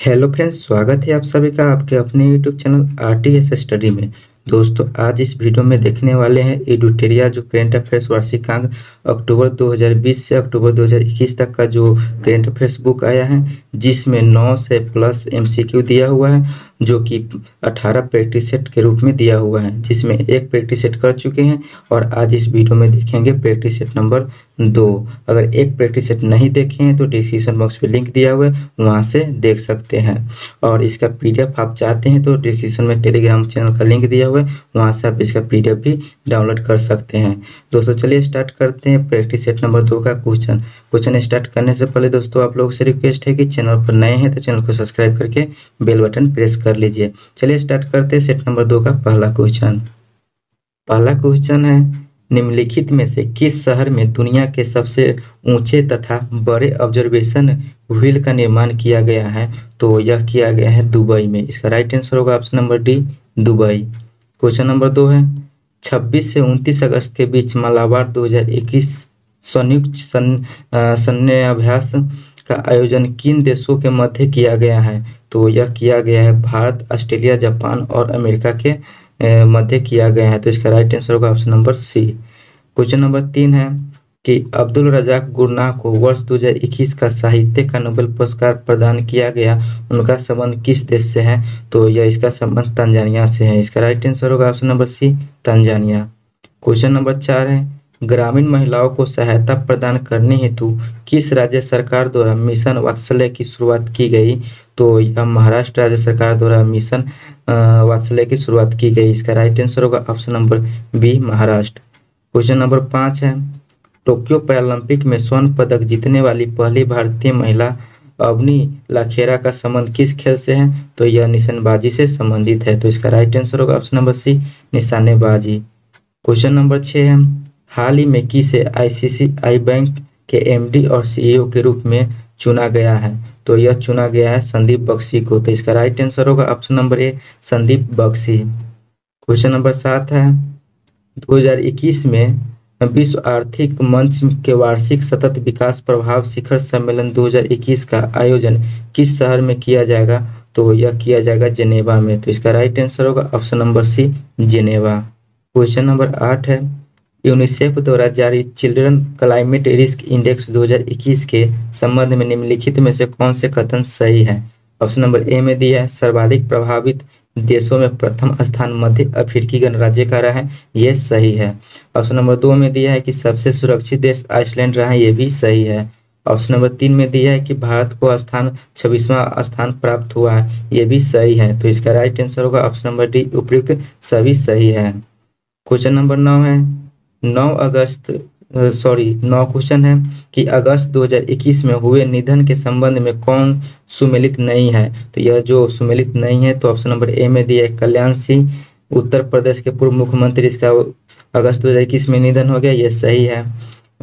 Hello friends, स्वागत है आप सभी का आपके अपने यूट्यूब चैनल आरटीएस स्टडी में। दोस्तों, आज इस वीडियो में देखने वाले हैं एडुटेरिया जो करेंट अफेयर्स वार्षिकांक अक्टूबर 2020 से अक्टूबर 2021 तक का जो करेंट अफेयर्स बुक आया है, जिसमें 9 से प्लस एमसीक्यू दिया हुआ है, जो कि 18 प्रैक्टिस सेट के रूप में दिया हुआ है, जिसमें एक प्रैक्टिस सेट कर चुके हैं और आज इस वीडियो में देखेंगे प्रैक्टिस सेट नंबर 2। अगर एक प्रैक्टिस सेट नहीं देखे हैं तो डिस्क्रिप्शन बॉक्स में लिंक दिया हुआ है, वहां से देख सकते हैं। और इसका पीडीएफ आप चाहते हैं तो डिस्क्रिप्शन में टेलीग्राम चैनल का लिंक दिया हुआ है, वहां से आप इसका पीडीएफ भी डाउनलोड कर सकते हैं। दोस्तों, चलिए स्टार्ट करते हैं प्रैक्टिस सेट नंबर 2 का क्वेश्चन स्टार्ट करने से पहले दोस्तों आप लोगों से रिक्वेस्ट है कि चैनल पर नए हैं तो चैनल को सब्सक्राइब करके बेल बटन प्रेस कर लीजिए। चलिए स्टार्ट करते हैं सेट नंबर 2 का पहला क्वेश्चन है, निम्नलिखित में से किस शहर में दुनिया के सबसे ऊंचे तथा बड़े ऑब्जर्वेशन व्हील का निर्माण किया गया है? तो यह किया गया है दुबई में। इसका राइट आंसर होगा option number D, Dubai. Question number 2 है, 26 से 29 अगस्त के बीच मालाबार 2021 संयुक्त सैन्य अभ्यास का आयोजन किन देशों के मध्य किया गया है? तो यह किया गया है भारत, ऑस्ट्रेलिया, जापान और अमेरिका के मध्य किया गया है। तो इसका राइट आंसर होगा option number C. Question number 3 है कि अब्दुल रजाक गुरनाह को वर्ष 2021 का साहित्य का नोबेल पुरस्कार प्रदान किया गया, उनका संबंध किस देश से है? तो यह इसका संबंध तंजानिया से है। इसका राइट आंसर होगा option number C, Tanzania. Question number 4 है, ग्रामीण महिलाओं को सहायता प्रदान करने हेतु किस राज्य सरकार द्वारा मिशन वात्सल्य की शुरुआत की गई? तो यह महाराष्ट्र राज्य सरकार द्वारा मिशन वात्सल्य की शुरुआत की गई। इसका राइट आंसर होगा option number B, Maharashtra. Question number 5 है, टोक्यो पैरालंपिक में स्वर्ण पदक जीतने वाली पहली भारतीय महिला अवनी लाखेरा का संबंध किस खेल से है? तो यह निशानेबाजी से संबंधित है। तो इसका राइट आंसर होगा ऑप्शन नंबर सी, निशानेबाजी। क्वेश्चन नंबर 6 है, हाल ही में किसे आईसीआईसीआई बैंक के एमडी और सीईओ के रूप में चुना गया है? तो यह चुना गया है संदीप बख्शी को। तो इसका राइट आंसर होगा option number A, Sandeep Bakshi. Question number 7 है, 2021 में विश्व आर्थिक मंच के वार्षिक सतत विकास प्रभाव शिखर सम्मेलन 2021 का आयोजन किस शहर में किया जाएगा? तो यह किया जाएगा जेनेवा में। तो इसका राइट आंसर होगा option number C, Geneva. Question number 8 है, यूनिसेफ द्वारा जारी चिल्ड्रन क्लाइमेट रिस्क इंडेक्स 2021 के संबंध में निम्नलिखित में से कौन से कथन सही है? ऑप्शन नंबर ए में दिया है सर्वाधिक प्रभावित देशों में प्रथम स्थान मध्य अफ्रीकी गणराज्य का रहा है, यह सही है। ऑप्शन नंबर 2 में दिया है कि सबसे सुरक्षित देश आइसलैंड रहा है, यह भी सही है। ऑप्शन नंबर 3 में दिया है कि भारत को 26वां स्थान प्राप्त हुआ है, यह भी सही है। तो इसका राइट आंसर होगा ऑप्शन नंबर डी, उपयुक्त सभी सही है। क्वेश्चन नंबर 9 है, 9 क्वेश्चन है कि अगस्त 2021 में हुए निधन के संबंध में कौन सुमेलित नहीं है? तो यह जो सुमेलित नहीं है तो ऑप्शन नंबर ए में दिया है कल्याण सिंह, उत्तर प्रदेश के पूर्व मुख्यमंत्री, इसका अगस्त 2021 में निधन हो गया, यह सही है।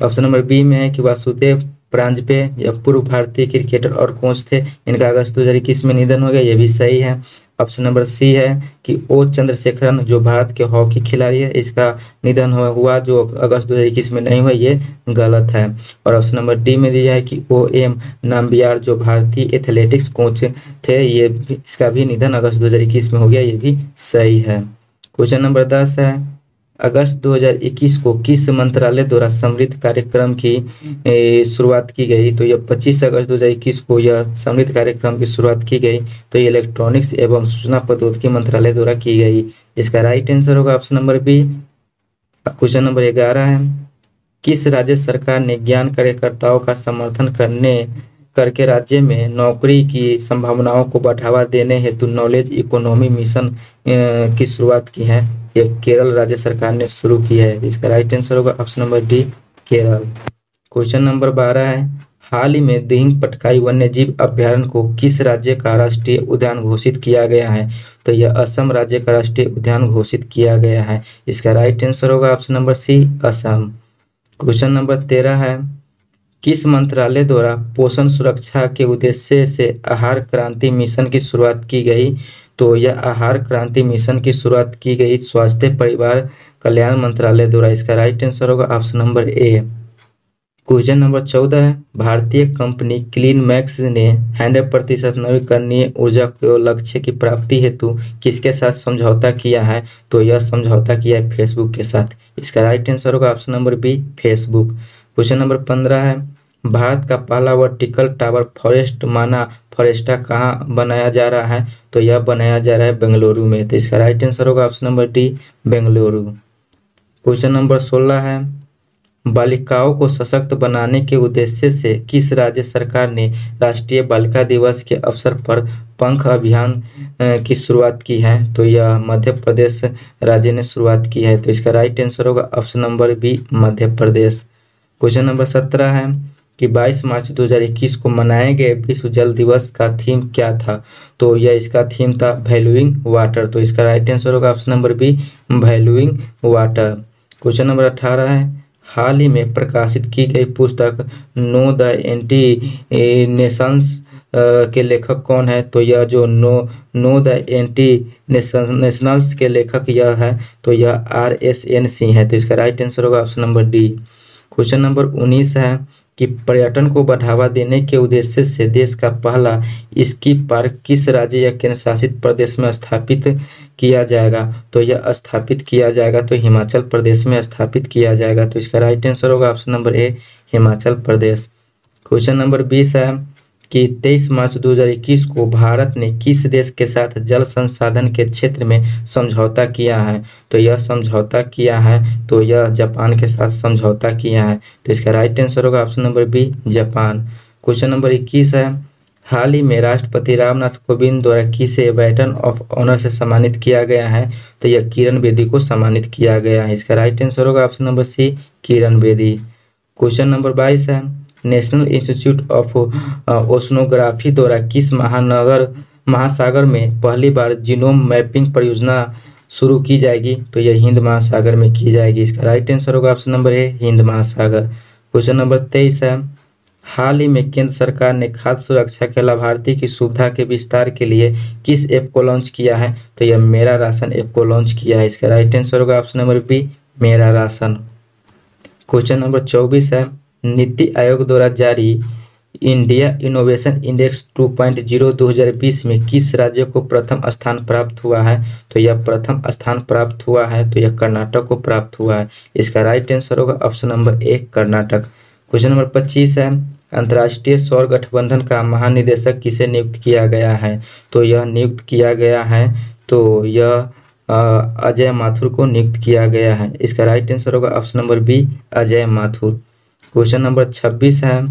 ऑप्शन नंबर बी में है कि वासुदेव प्रांजपे, यह पूर्व भारतीय क्रिकेटर और कोच थे, इनका अगस्त 2021 में निधन हो गया, यह भी सही है। ऑप्शन नंबर सी है कि ओ चंद्रशेखरन, जो भारत के हॉकी खिलाड़ी है, इसका निधन हुआ जो अगस्त 2021 में नहीं हुआ, ये गलत है। और ऑप्शन नंबर डी में दिया है कि ओ एम नाम्बियार, जो भारतीय एथलेटिक्स कोच थे, इसका भी निधन अगस्त 2021 में हो गया, ये भी सही है। क्वेश्चन नंबर 10 है, अगस्त 2021 को किस मंत्रालय द्वारा समृद्ध कार्यक्रम की शुरुआत की गई? तो यह 25 अगस्त 2021 को यह समृद्ध कार्यक्रम की शुरुआत की गई, तो ये इलेक्ट्रॉनिक्स एवं सूचना प्रौद्योगिकी मंत्रालय द्वारा की गई। इसका राइट आंसर होगा option number B. Question number 11 है, किस राज्य सरकार ने ज्ञान कार्यकर्ताओं का समर्थन करके राज्य में नौकरी की संभावनाओं को बढ़ावा देने हेतु नॉलेज इकोनॉमी मिशन की शुरुआत की है? यह केरल राज्य सरकार ने शुरू की है। इसका राइट आंसर होगा option number D, Kerala. Question number 12 है, हाल ही में दिहिंग पटकाई वन्यजीव अभ्यारण्य को किस राज्य का राष्ट्रीय उद्यान घोषित किया गया है? तो यह असम राज्य का राष्ट्रीय उद्यान घोषित किया गया है। इसका राइट आंसर होगा option number C, Assam. Question number 13 है, किस मंत्रालय द्वारा पोषण सुरक्षा के उद्देश्य से आहार क्रांति मिशन की शुरुआत की गई? तो यह आहार क्रांति मिशन की शुरुआत की गई स्वास्थ्य परिवार कल्याण मंत्रालय द्वारा। इसका राइट आंसर होगा ऑप्शन नंबर ए। क्वेश्चन नंबर 14 है, भारतीय कंपनी क्लीन मैक्स ने 100% नवीकरणीय ऊर्जा के लक्ष्य की प्राप्ति हेतु किसके साथ समझौता किया है? तो यह समझौता किया है फेसबुक के साथ। इसका राइट आंसर होगा option number B, Facebook. Question number 15 है, भारत का पहला वर्टिकल टावर फॉरेस्ट माना फॉरेस्टा कहाँ बनाया जा रहा है? तो यह बनाया जा रहा है बेंगलुरु में। तो इसका राइट आंसर होगा option number D, Bengaluru. Question number 16 है, बालिकाओं को सशक्त बनाने के उद्देश्य से किस राज्य सरकार ने राष्ट्रीय बालिका दिवस के अवसर पर पंख अभियान की शुरुआत की है? तो यह मध्य प्रदेश राज्य ने शुरुआत की है। तो इसका राइट आंसर होगा option number B, Madhya Pradesh. Question number 17 है कि 22 मार्च 2021 को मनाए गए विश्व जल दिवस का थीम क्या था? तो यह इसका थीम था वैल्यूइंग वाटर। तो इसका राइट आंसर होगा option number B, valuing water. Question number 18 है, हाल ही में प्रकाशित की गई पुस्तक नो द एंटी नेशंस के लेखक कौन है? तो यह जो नो द एंटी नेशनल्स के लेखक यह है, तो यह RSN सिंह है। तो इसका राइट आंसर होगा option number D. Question number 19 है कि पर्यटन को बढ़ावा देने के उद्देश्य से देश का पहला स्की पार्क किस राज्य या केंद्र शासित प्रदेश में स्थापित किया जाएगा? तो यह स्थापित किया जाएगा तो हिमाचल प्रदेश में स्थापित किया जाएगा। तो इसका राइट आंसर होगा ऑप्शन नंबर ए, हिमाचल प्रदेश। क्वेश्चन नंबर 20 है कि 23 मार्च 2021 को भारत ने किस देश के साथ जल संसाधन के क्षेत्र में समझौता किया है? तो यह समझौता किया है, तो यह जापान के साथ समझौता किया है। तो इसका राइट आंसर होगा option number B, Japan. Question number 21 है, हाल ही में राष्ट्रपति रामनाथ कोविंद द्वारा किसे बैटन ऑफ ऑनर से सम्मानित किया गया है? तो यह किरण बेदी को सम्मानित किया गया है। इसका राइट आंसर होगा ऑप्शन नंबर सी, किरण बेदी। क्वेश्चन नंबर 22 है, नेशनल इंस्टीट्यूट ऑफ ओशनोग्राफी द्वारा किस महासागर में पहली बार जीनोम मैपिंग परियोजना शुरू की जाएगी? तो यह हिंद महासागर में की जाएगी। इसका राइट आंसर होगा ऑप्शन नंबर ए, हिंद महासागर। क्वेश्चन नंबर 23 है, हाल ही में केंद्र सरकार ने खाद्य सुरक्षा के लाभार्थी की सुविधा के विस्तार के लिए किस ऐप को लॉन्च किया है? तो यह मेरा राशन ऐप को लॉन्च किया है। इसका राइट आंसर होगा ऑप्शन नंबर बी, मेरा राशन। क्वेश्चन नंबर 24 है, नीति आयोग द्वारा जारी इंडिया इनोवेशन इंडेक्स 2.0 2020 में किस राज्य को प्रथम स्थान प्राप्त हुआ है? तो यह प्रथम स्थान प्राप्त हुआ है, तो यह कर्नाटक को प्राप्त हुआ है। इसका राइट आंसर होगा ऑप्शन नंबर ए, कर्नाटक। क्वेश्चन नंबर 25 है, अंतर्राष्ट्रीय सौर गठबंधन का महानिदेशक किसे नियुक्त किया गया है? तो यह नियुक्त किया गया है, तो यह अजय माथुर को नियुक्त किया गया है। इसका राइट आंसर होगा option number B, Ajay Mathur. Question number 26 है,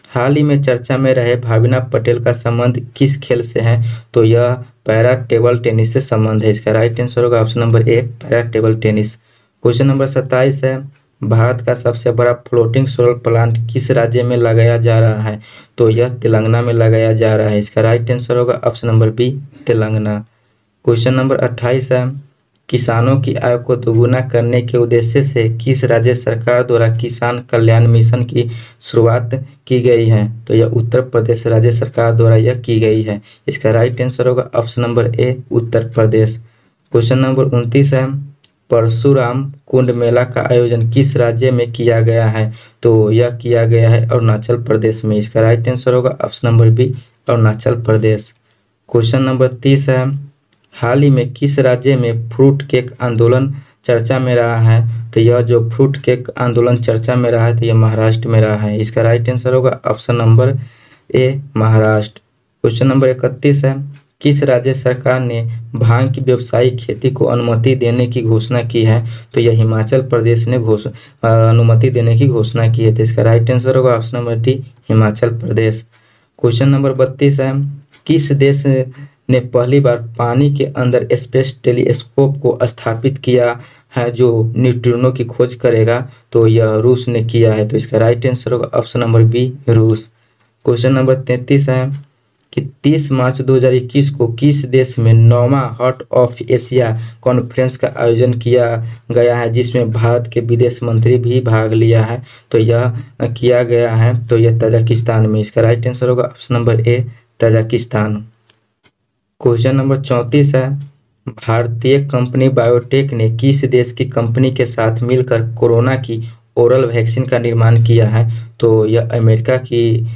हाल ही में चर्चा में रहे भाविना पटेल का संबंध किस खेल से है? तो यह पैरा टेबल टेनिस से संबंध है। इसका राइट आंसर होगा ऑप्शन नंबर ए, para table tennis. Question number 27 है, भारत का सबसे बड़ा फ्लोटिंग सोलर प्लांट किस राज्य में लगाया जा रहा है? तो यह तेलंगाना में लगाया जा रहा है। इसका राइट आंसर होगा option number B, Telangana. Question number 28 है, किसानों की आय को दोगुना करने के उद्देश्य से किस राज्य सरकार द्वारा किसान कल्याण मिशन की शुरुआत की गई है? तो यह उत्तर प्रदेश राज्य सरकार द्वारा यह की गई है। इसका राइट आंसर होगा ऑप्शन नंबर ए, उत्तर प्रदेश। क्वेश्चन नंबर 29 है, परशुराम कुंड मेला का आयोजन किस राज्य में किया गया है? तो यह किया गया है अरुणाचल प्रदेश में। इसका राइट आंसर होगा option number B, Arunachal Pradesh. Question number 30 है, हाल ही में किस राज्य में फ्रूट केक आंदोलन चर्चा में रहा है? तो यह जो फ्रूट केक आंदोलन चर्चा में रहा है, तो यह महाराष्ट्र में रहा है। इसका राइट आंसर होगा ऑप्शन नंबर ए, महाराष्ट्र। क्वेश्चन नंबर 31 है, किस राज्य सरकार ने भांग की व्यावसायिक खेती को अनुमति देने की घोषणा की है? तो यह हिमाचल प्रदेश ने अनुमति देने की घोषणा की है। तो इसका राइट आंसर होगा option number D, Himachal Pradesh. Question number 32 है, किस देश ने पहली बार पानी के अंदर स्पेस टेलीस्कोप को स्थापित किया है जो न्यूट्रिनो की खोज करेगा? तो यह रूस ने किया है। तो इसका राइट आंसर होगा ऑप्शन नंबर बी, रूस। क्वेश्चन नंबर 33 है कि 30 मार्च 2021 को किस देश में 9वां हार्ट ऑफ एशिया कॉन्फ्रेंस का आयोजन किया गया है, जिसमें भारत के विदेश मंत्री भी भाग लिया है? तो यह किया गया है, तो यह तजाकिस्तान में। इसका राइट आंसर होगा ऑप्शन नंबर ए, तजाकिस्तान। क्वेश्चन नंबर 34 है, भारतीय कंपनी बायोटेक ने किस देश की कंपनी के साथ मिलकर कोरोना की ओरल वैक्सीन का निर्माण किया है? तो यह अमेरिका की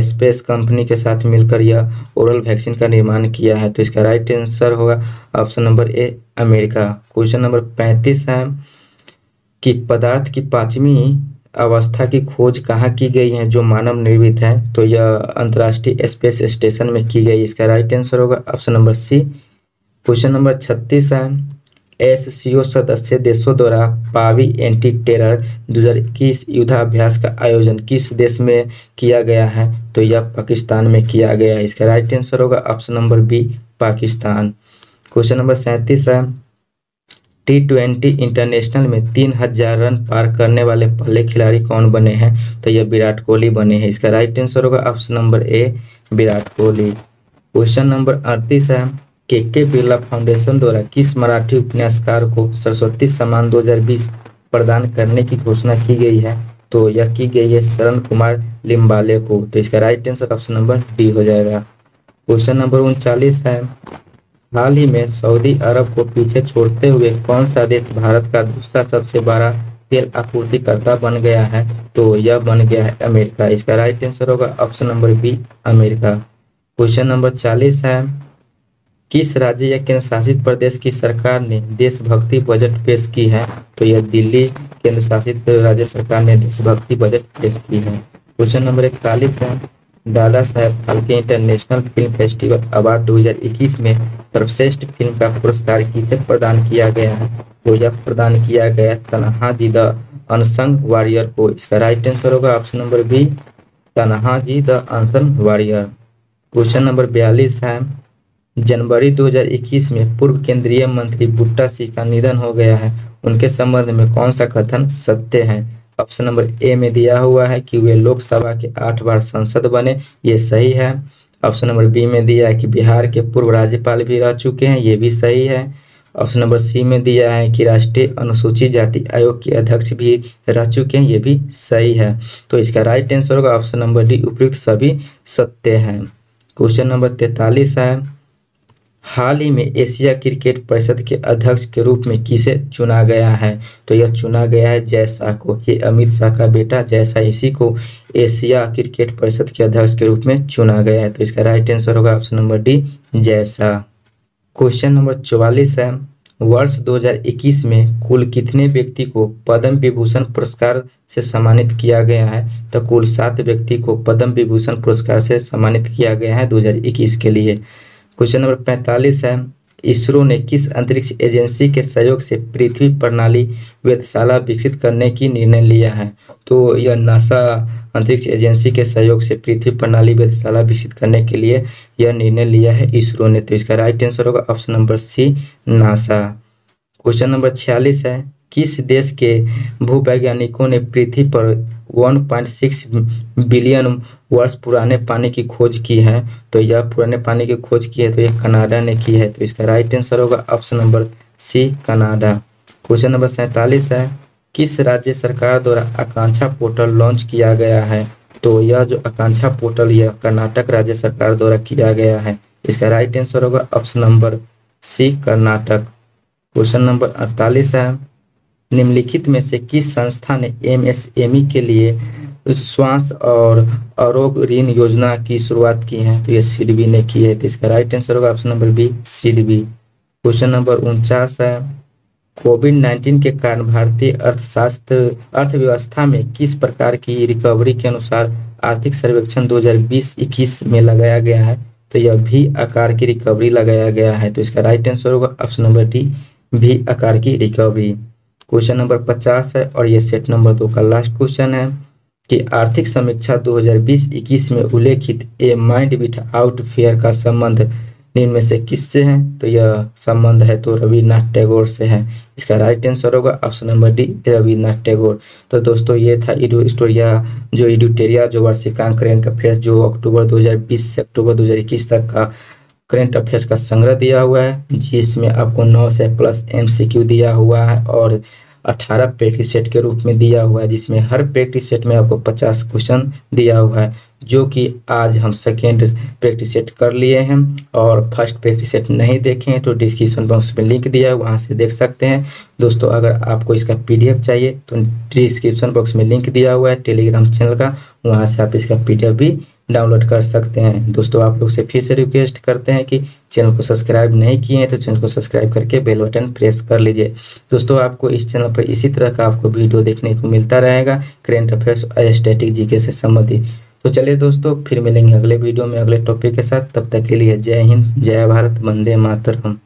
स्पेस कंपनी के साथ मिलकर यह ओरल वैक्सीन का निर्माण किया है। तो इसका राइट आंसर होगा ऑप्शन नंबर ए, अमेरिका। क्वेश्चन नंबर 35 है कि पदार्थ की पांचवी अवस्था की खोज कहाँ की गई है जो मानव निर्मित है? तो यह अंतर्राष्ट्रीय स्पेस स्टेशन में की गई। इसका राइट आंसर होगा option number C. Question number 36 है एससीओ सदस्य देशों द्वारा पावी एंटी टेरर 2021 युद्धाभ्यास का आयोजन किस देश में किया गया है? तो यह पाकिस्तान में किया गया है। इसका राइट आंसर होगा option number B, Pakistan. Question number 37 है T20 इंटरनेशनल में 3000 रन पार करने वाले पहले खिलाड़ी कौन बने हैं? तो यह विराट कोहली बने हैं। इसका राइट आंसर होगा ऑप्शन नंबर ए, विराट कोहली। क्वेश्चन नंबर 38 है के बिरला फाउंडेशन द्वारा किस मराठी उपन्यासकार को सरस्वती सम्मान 2020 प्रदान करने की घोषणा की गई है? तो यह की गई है शरण कुमार लिम्बाले को। तो इसका right answer option number D हो जाएगा। क्वेश्चन नंबर 39 है हाल ही में सऊदी अरब को पीछे छोड़ते हुए कौन सा देश भारत का दूसरा सबसे बड़ा तेल आपूर्तिकर्ता बन गया है? तो यह बन गया है अमेरिका। इसका राइट आंसर होगा option number B, America. Question number 40 है किस राज्य या केंद्र शासित प्रदेश की सरकार ने देशभक्ति बजट पेश की है? तो यह दिल्ली केंद्र शासित राज्य सरकार ने देशभक्ति बजट पेश की है। क्वेश्चन नंबर 41 है Dada Saheb Phalke international film festival award 2021 में सर्वश्रेष्ठ फिल्म का पुरस्कार किसे प्रदान किया गया है? तो यह प्रदान किया गया तन्हाजी द अनसंग वॉरियर को। इसका राइट आंसर होगा option number B, Tanhaji the unsung warrior. Question number 42 है जनवरी 2021 में पूर्व केंद्रीय मंत्री बूटा सिंह का निधन हो गया है, उनके संबंध में कौन सा कथन सत्य है? ऑप्शन नंबर ए में दिया हुआ है कि वे लोकसभा के 8 बार सांसद बने, ये सही है। ऑप्शन नंबर बी में दिया है कि बिहार के पूर्व राज्यपाल भी रह चुके हैं, ये भी सही है। ऑप्शन नंबर सी में दिया है कि राष्ट्रीय अनुसूचित जाति आयोग के अध्यक्ष भी रह चुके हैं, ये भी सही है। तो इसका राइट आंसर होगा ऑप्शन नंबर डी, उपयुक्त सभी सत्य है। क्वेश्चन नंबर 43 है हाल ही में एशिया क्रिकेट परिषद के अध्यक्ष के रूप में किसे चुना गया है? तो यह चुना गया है जय शाह को। ये अमित शाह का बेटा जय शाह, इसी को एशिया क्रिकेट परिषद के अध्यक्ष के रूप में चुना गया है। तो इसका राइट आंसर होगा option number D, Jay Shah. Question number 44 है वर्ष 2021 में कुल कितने व्यक्ति को पद्म विभूषण पुरस्कार से सम्मानित किया गया है? तो कुल 7 व्यक्ति को पद्म विभूषण पुरस्कार से सम्मानित किया गया है 2021 के लिए। क्वेश्चन नंबर 45 है इसरो ने किस अंतरिक्ष एजेंसी के सहयोग से पृथ्वी प्रणाली वेधशाला विकसित करने की निर्णय लिया है? तो यह नासा अंतरिक्ष एजेंसी के सहयोग से पृथ्वी प्रणाली वेधशाला विकसित करने के लिए यह निर्णय लिया है इसरो ने। तो इसका राइट आंसर होगा option number C, NASA. Question number 46 है किस देश के भूवैज्ञानिकों ने पृथ्वी पर 1.6 बिलियन वर्ष पुराने पानी की खोज की है? तो यह पुराने पानी की खोज की है तो यह कनाडा ने की है। तो इसका राइट आंसर होगा option number C, Canada. Question number 47 है किस राज्य सरकार द्वारा आकांक्षा पोर्टल लॉन्च किया गया है? तो यह जो आकांक्षा पोर्टल यह कर्नाटक राज्य सरकार द्वारा किया गया है। इसका राइट आंसर होगा option number C, Karnataka. Question number 48 है निम्नलिखित में से किस संस्था ने एमएसएमई के लिए श्वास और आरोग्य ऋण योजना की शुरुआत की है? तो यह सिडबी ने की है। तो इसका राइट आंसर होगा option number B, SIDBI. Question number 49 है कोविड-19 के कारण भारतीय अर्थव्यवस्था में किस प्रकार की रिकवरी के अनुसार आर्थिक सर्वेक्षण 2020-21 में लगाया गया है? तो यह भी आकार की रिकवरी लगाया गया है। तो इसका राइट आंसर होगा ऑप्शन नंबर डी, भी आकार की रिकवरी। क्वेश्चन नंबर 50 है और ये सेट नंबर 2 का लास्ट क्वेश्चन है कि आर्थिक समीक्षा 2020-21 में उल्लेखित ए माइंड विदाउट फियर का संबंध निम्न में से किससे है? तो यह संबंध है तो रविन्द्रनाथ टैगोर से है। इसका राइट आंसर होगा option number D, Rabindranath Tagore. तो दोस्तों ये था एडुटेरिया जो वार्षिकांक करेंट अफेयर्स जो अक्टूबर 2020 से अक्टूबर 2021 तक का करेंट अफेयर्स का संग्रह दिया हुआ है, जिसमें आपको 9 से प्लस MCQ दिया हुआ है और 18 प्रैक्टिस सेट के रूप में दिया हुआ है, जिसमें हर प्रैक्टिस सेट में आपको 50 क्वेश्चन दिया हुआ है। जो कि आज हम सेकेंड प्रैक्टिस सेट कर लिए हैं, और फर्स्ट प्रैक्टिस सेट नहीं देखे हैं तो डिस्क्रिप्शन बॉक्स में लिंक दिया है, वहाँ से देख सकते हैं। दोस्तों अगर आपको इसका PDF चाहिए तो डिस्क्रिप्शन बॉक्स में लिंक दिया हुआ है टेलीग्राम चैनल का, वहाँ से आप इसका PDF भी डाउनलोड कर सकते हैं। दोस्तों आप लोग से फिर से रिक्वेस्ट करते हैं कि चैनल को सब्सक्राइब नहीं किए हैं तो चैनल को सब्सक्राइब करके बेल बटन प्रेस कर लीजिए। दोस्तों आपको इस चैनल पर इसी तरह का आपको वीडियो देखने को मिलता रहेगा, करेंट अफेयर्स और स्टैटिक जीके से संबंधित। तो चलिए दोस्तों फिर मिलेंगे अगले वीडियो में अगले टॉपिक के साथ, तब तक के लिए जय हिंद, जय भारत, वंदे मातरम।